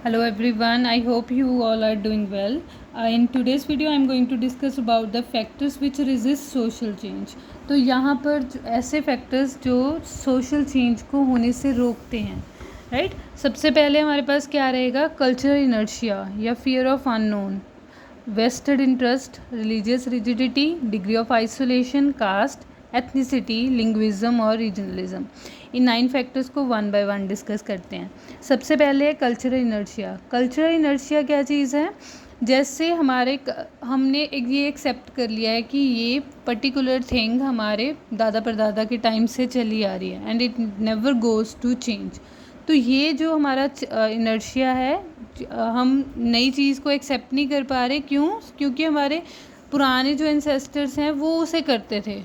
Hello everyone, I hope you all are doing well. In today's video I am going to discuss about the factors which resist social change. तो यहाँ पर ऐसे factors जो social change को होने से रोकते हैं, राइट। सबसे पहले हमारे पास क्या रहेगा, कल्चरल इनर्शिया या fear of unknown, vested interest, religious rigidity, degree of isolation, caste, ethnicity, linguism और रीजनलिज्म। इन 9 फैक्टर्स को वन बाय वन डिस्कस करते हैं। सबसे पहले कल्चरल इनर्शिया। कल्चरल इनर्शिया क्या चीज़ है, जैसे हमने ये एक्सेप्ट कर लिया है कि ये पर्टिकुलर थिंग हमारे दादा परदादा के टाइम से चली आ रही है and it never goes to change. तो ये जो हमारा इनर्शिया है, हम नई चीज़ को एक्सेप्ट नहीं कर पा रहे। क्योंकि हमारे पुराने जो एंसेस्टर्स हैं वो उसे करते थे,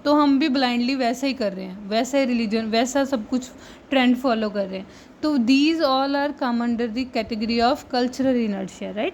तो हम भी ब्लाइंडली वैसा ही कर रहे हैं, वैसा ही रिलीजन, वैसा सब कुछ ट्रेंड फॉलो कर रहे हैं। तो these all are come under the category of cultural inertia, right.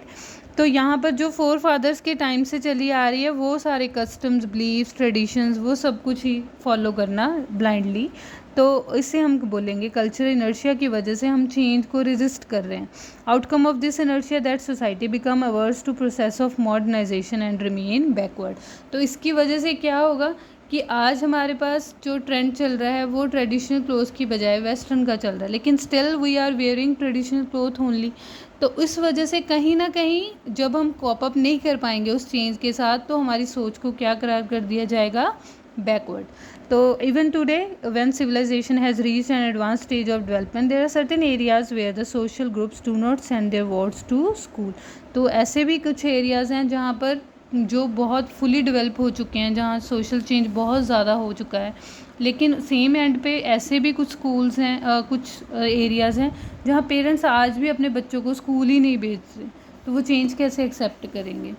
तो यहाँ पर जो फोर फादर्स के टाइम से चली आ रही है वो सारे कस्टम्स, बिलीव्स, ट्रेडिशंस, वो सब कुछ ही फॉलो करना ब्लाइंडली, तो इससे हम बोलेंगे कल्चरल इनर्शिया की वजह से हम चेंज को रेजिस्ट कर रहे हैं। Outcome of this inertia that society become averse to process of modernisation and remain backward. तो इसकी वजह से क्या होगा कि आज हमारे पास जो ट्रेंड चल रहा है वो ट्रेडिशनल क्लोथ की बजाय वेस्टर्न का चल रहा है, लेकिन still we are wearing traditional cloth only. तो इस वजह से कहीं ना कहीं जब हम कॉप अप नहीं कर पाएंगे उस चेंज के साथ, तो हमारी सोच को क्या करार कर दिया जाएगा, बैकवर्ड। तो even today when civilisation has reached an advance stage of development, there are certain areas where the social groups do not send their words to school. तो ऐसे भी कुछ एरियाज़ हैं जहाँ पर जो बहुत फुली डेवलप हो चुके हैं, जहाँ सोशल चेंज बहुत ज़्यादा हो चुका है, लेकिन सेम एंड पे ऐसे भी कुछ स्कूल्स हैं, कुछ एरियाज़ हैं जहाँ पेरेंट्स आज भी अपने बच्चों को स्कूल ही नहीं भेजते। तो वो चेंज कैसे एक्सेप्ट करेंगे।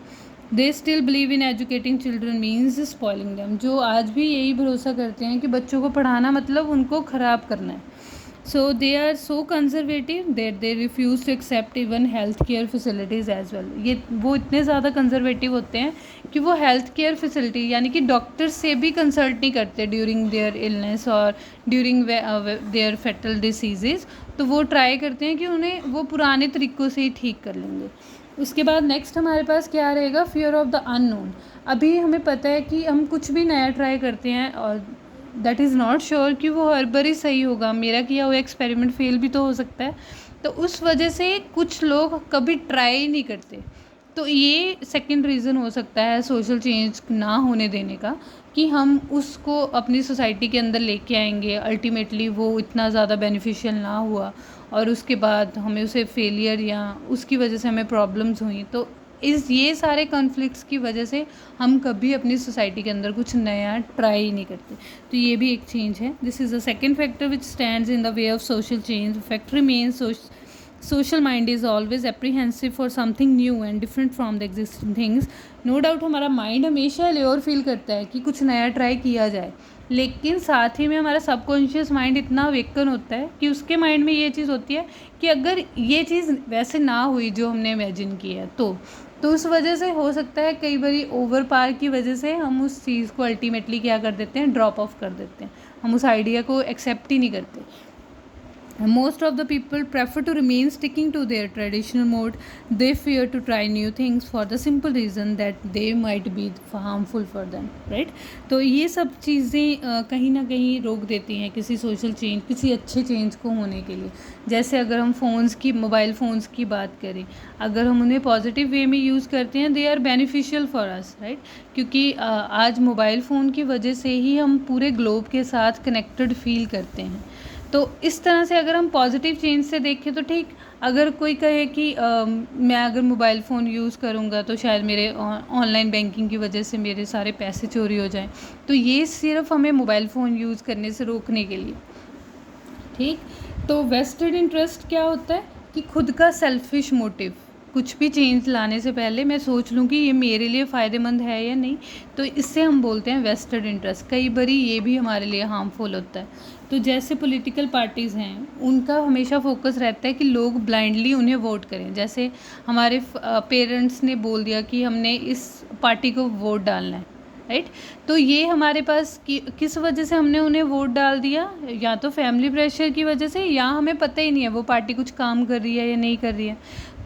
They still believe in educating children means spoiling them. जो आज भी यही भरोसा करते हैं कि बच्चों को पढ़ाना मतलब उनको ख़राब करना है। So they are so conservative that they refuse to accept even health care facilities as well. वो इतने ज़्यादा कंजर्वेटिव होते हैं कि वो हेल्थ केयर फैसिलिटी यानी कि डॉक्टर से भी कंसल्ट नहीं करते ड्यूरिंग देयर इलनेस और ड्यूरिंग देयर फेटल डिसीजेज। तो वो ट्राई करते हैं कि उन्हें वो पुराने तरीक़ों से ही ठीक कर लेंगे। उसके बाद नेक्स्ट हमारे पास क्या रहेगा, फियर ऑफ द अननोन। अभी हमें पता है कि हम कुछ भी नया ट्राई करते हैं और दैट इज़ नॉट श्योर कि वो हर बार ही सही होगा, मेरा किया हुआ एक्सपेरिमेंट फेल भी तो हो सकता है। तो उस वजह से कुछ लोग कभी ट्राई ही नहीं करते। तो ये सेकंड रीज़न हो सकता है सोशल चेंज ना होने देने का, कि हम उसको अपनी सोसाइटी के अंदर लेके आएंगे, अल्टीमेटली वो इतना ज़्यादा बेनिफिशियल ना हुआ और उसके बाद हमें उसे फेलियर या उसकी वजह से हमें प्रॉब्लम्स हुई। तो ये सारे कॉन्फ्लिक्ट्स की वजह से हम कभी अपनी सोसाइटी के अंदर कुछ नया ट्राई ही नहीं करते। तो ये भी एक चेंज है। This is the second factor which stands in the way of social change. Factor means social mind is always apprehensive for something new and different from the existing things. No doubt हमारा mind हमेशा lure फील करता है कि कुछ नया try किया जाए, लेकिन साथ ही में हमारा सबकॉन्शियस माइंड इतना अवेकन होता है कि उसके माइंड में ये चीज़ होती है कि अगर ये चीज़ वैसे ना हुई जो हमने इमेजिन की है, तो उस वजह से हो सकता है कई बारी ओवर पार की वजह से हम उस चीज़ को अल्टीमेटली क्या कर देते हैं, ड्रॉप ऑफ कर देते हैं। हम उस आइडिया को एक्सेप्ट ही नहीं करते। Most of the people prefer to remain sticking to their traditional mode. They fear to try new things for the simple reason that they might be harmful for them, right? तो ये सब चीज़ें कहीं ना कहीं रोक देती हैं किसी सोशल चेंज, किसी अच्छे चेंज को होने के लिए। जैसे अगर हम मोबाइल फ़ोन्स की बात करें, अगर हम उन्हें पॉजिटिव वे में यूज़ करते हैं, they are beneficial for us, right. क्योंकि आज मोबाइल फ़ोन की वजह से ही हम पूरे ग्लोब के साथ कनेक्टेड फील करते हैं। तो इस तरह से अगर हम पॉजिटिव चेंज से देखें तो ठीक। अगर कोई कहे कि मैं अगर मोबाइल फ़ोन यूज़ करूँगा तो शायद मेरे ऑनलाइन बैंकिंग की वजह से मेरे सारे पैसे चोरी हो जाएं, तो ये सिर्फ हमें मोबाइल फ़ोन यूज़ करने से रोकने के लिए, ठीक। तो वेस्टेड इंटरेस्ट क्या होता है कि खुद का सेल्फिश मोटिव, कुछ भी चेंज लाने से पहले मैं सोच लूँ कि ये मेरे लिए फ़ायदेमंद है या नहीं, तो इससे हम बोलते हैं वेस्टेड इंटरेस्ट। कई बारी ये भी हमारे लिए हार्मफुल होता है। तो जैसे पॉलिटिकल पार्टीज़ हैं, उनका हमेशा फोकस रहता है कि लोग ब्लाइंडली उन्हें वोट करें। जैसे हमारे पेरेंट्स ने बोल दिया कि हमने इस पार्टी को वोट डालना है, राइट। तो ये हमारे पास किस वजह से हमने उन्हें वोट डाल दिया, या तो फैमिली प्रेशर की वजह से, या हमें पता ही नहीं है वो पार्टी कुछ काम कर रही है या नहीं कर रही है।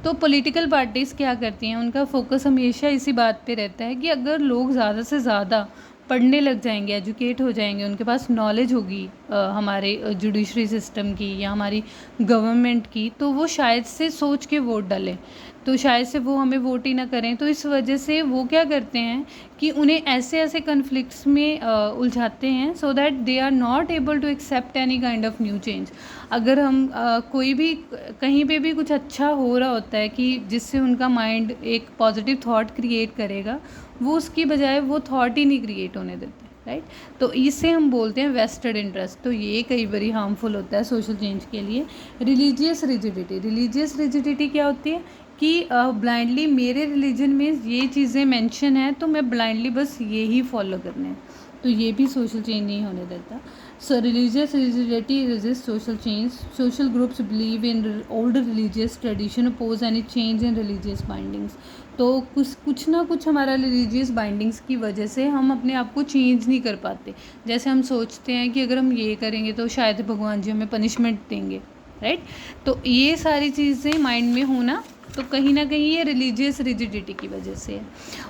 तो पॉलिटिकल पार्टीज़ क्या करती हैं, उनका फोकस हमेशा इसी बात पे रहता है कि अगर लोग ज़्यादा से ज़्यादा पढ़ने लग जाएंगे, एजुकेट हो जाएंगे, उनके पास नॉलेज होगी हमारे जुडिशरी सिस्टम की या हमारी गवर्नमेंट की, तो वो शायद से सोच के वोट डालें, तो शायद से वो हमें वोट ही ना करें। तो इस वजह से वो क्या करते हैं कि उन्हें ऐसे ऐसे कन्फ्लिक्ट्स में उलझाते हैं, so that they are not able to accept any kind of new change. अगर हम कोई भी कहीं पे भी कुछ अच्छा हो रहा होता है कि जिससे उनका माइंड एक पॉजिटिव थॉट क्रिएट करेगा, वो उसकी बजाय वो थॉट ही नहीं क्रिएट होने देते, राइट। तो इससे हम बोलते हैं वेस्टेड इंटरेस्ट। तो ये कई बार हार्मफुल होता है सोशल चेंज के लिए। रिलीजियस रिजिडिटी, रिलीजियस रिजिडिटी क्या होती है कि ब्लाइंडली मेरे रिलीजन में ये चीज़ें मेंशन हैं तो मैं ब्लाइंडली बस ये ही फॉलो करने हैं, तो ये भी सोशल चेंज नहीं होने देता। So religious rigidity resist social change. Social groups believe in old religious tradition, oppose any change in religious bindings. तो कुछ ना कुछ हमारा रिलीजियस बाइंडिंग्स की वजह से हम अपने आप को चेंज नहीं कर पाते। जैसे हम सोचते हैं कि अगर हम ये करेंगे तो शायद भगवान जी हमें पनिशमेंट देंगे, राइट। तो ये सारी चीज़ें माइंड में होना, तो कहीं ना कहीं ये रिलीजियस रिजिडिटी की वजह से है।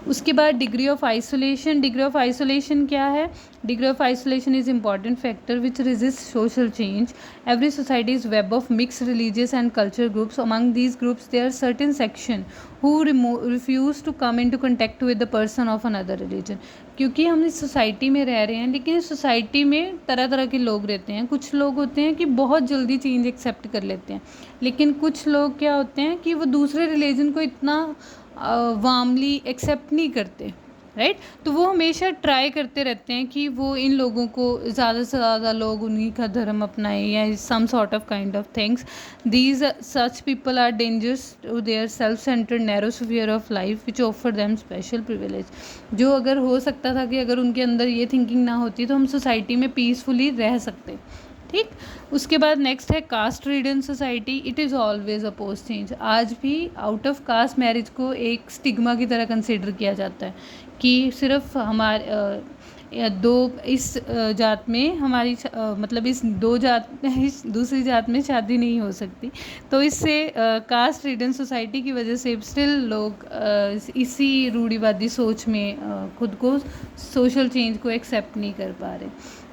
उसके बाद degree of isolation. Degree of isolation क्या है? Degree of isolation is important factor which resist social change. Every society is web of mix religious and culture groups. Among these groups there are certain section who refuse to come into contact with the person of another religion। क्योंकि हम इस society में रह रहे हैं, लेकिन इस society में तरह तरह के लोग रहते हैं। कुछ लोग होते हैं कि बहुत जल्दी चेंज एक्सेप्ट कर लेते हैं, लेकिन कुछ लोग क्या होते हैं कि वो दूसरे रिलीजन को इतना वार्मली एक्सेप्ट नहीं करते, राइट। तो वो हमेशा ट्राई करते रहते हैं कि वो इन लोगों को ज़्यादा से ज़्यादा लोग उन्हीं का धर्म अपनाएं या some sort of kind of things. These such people are dangerous to their self centred narrow sphere of life which offer them special privilege. जो अगर हो सकता था कि अगर उनके अंदर ये थिंकिंग ना होती तो हम सोसाइटी में पीसफुली रह सकते, ठीक। उसके बाद नेक्स्ट है caste ridden society. It is always oppose change. आज भी आउट ऑफ कास्ट मैरिज को एक स्टिग्मा की तरह कंसिडर किया जाता है कि सिर्फ हमारे दो इस जात में हमारी मतलब इस दो जात इस दूसरी जात में शादी नहीं हो सकती। तो इससे कास्ट रिडन सोसाइटी की वजह से स्टिल लोग इसी रूढ़िवादी सोच में खुद को सोशल चेंज को एक्सेप्ट नहीं कर पा रहे।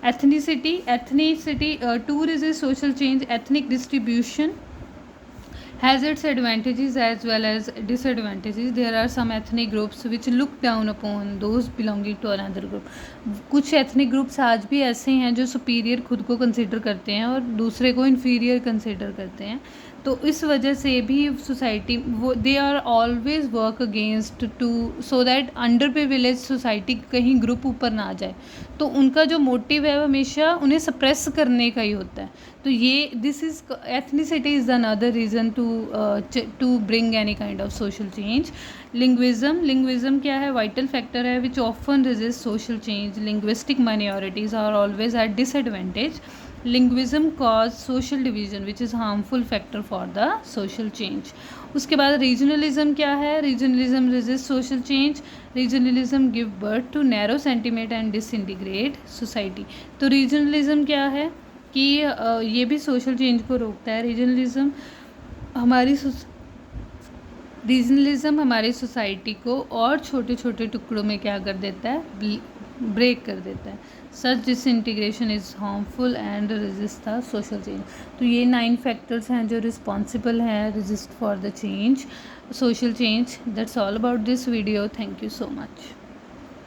Ethnicity to resist social change. Ethnic distribution has its advantages as well as disadvantages. There are some ethnic groups which look down upon those belonging to another group. कुछ ethnic groups आज भी ऐसे हैं जो superior खुद को consider करते हैं और दूसरे को inferior consider करते हैं। तो इस वजह से भी सोसाइटी वो they are always work against to so that under privilege society कहीं ग्रुप ऊपर ना आ जाए। तो उनका जो मोटिव है हमेशा उन्हें सप्रेस करने का ही होता है। तो ये this is ethnicity is another reason to bring any kind of social change. Linguism क्या है? वाइटल फैक्टर है which often resist social change. Linguistic minorities are always at disadvantage. Linguism cause social division which is harmful factor for the social change. उसके बाद regionalism क्या है? Regionalism resist social change. Regionalism give birth to narrow sentiment and disintegrate society. तो regionalism क्या है कि ये भी सोशल चेंज को रोकता है। रीजनलिज्म हमारी सोसाइटी को और छोटे छोटे टुकड़ों में क्या कर देता है? ब्रेक कर देता है। Such disintegration is harmful and resist the social change. तो ये 9 फैक्टर्स हैं जो रिस्पॉन्सिबल हैं resist for the change, social change. That's all about this video. Thank you so much.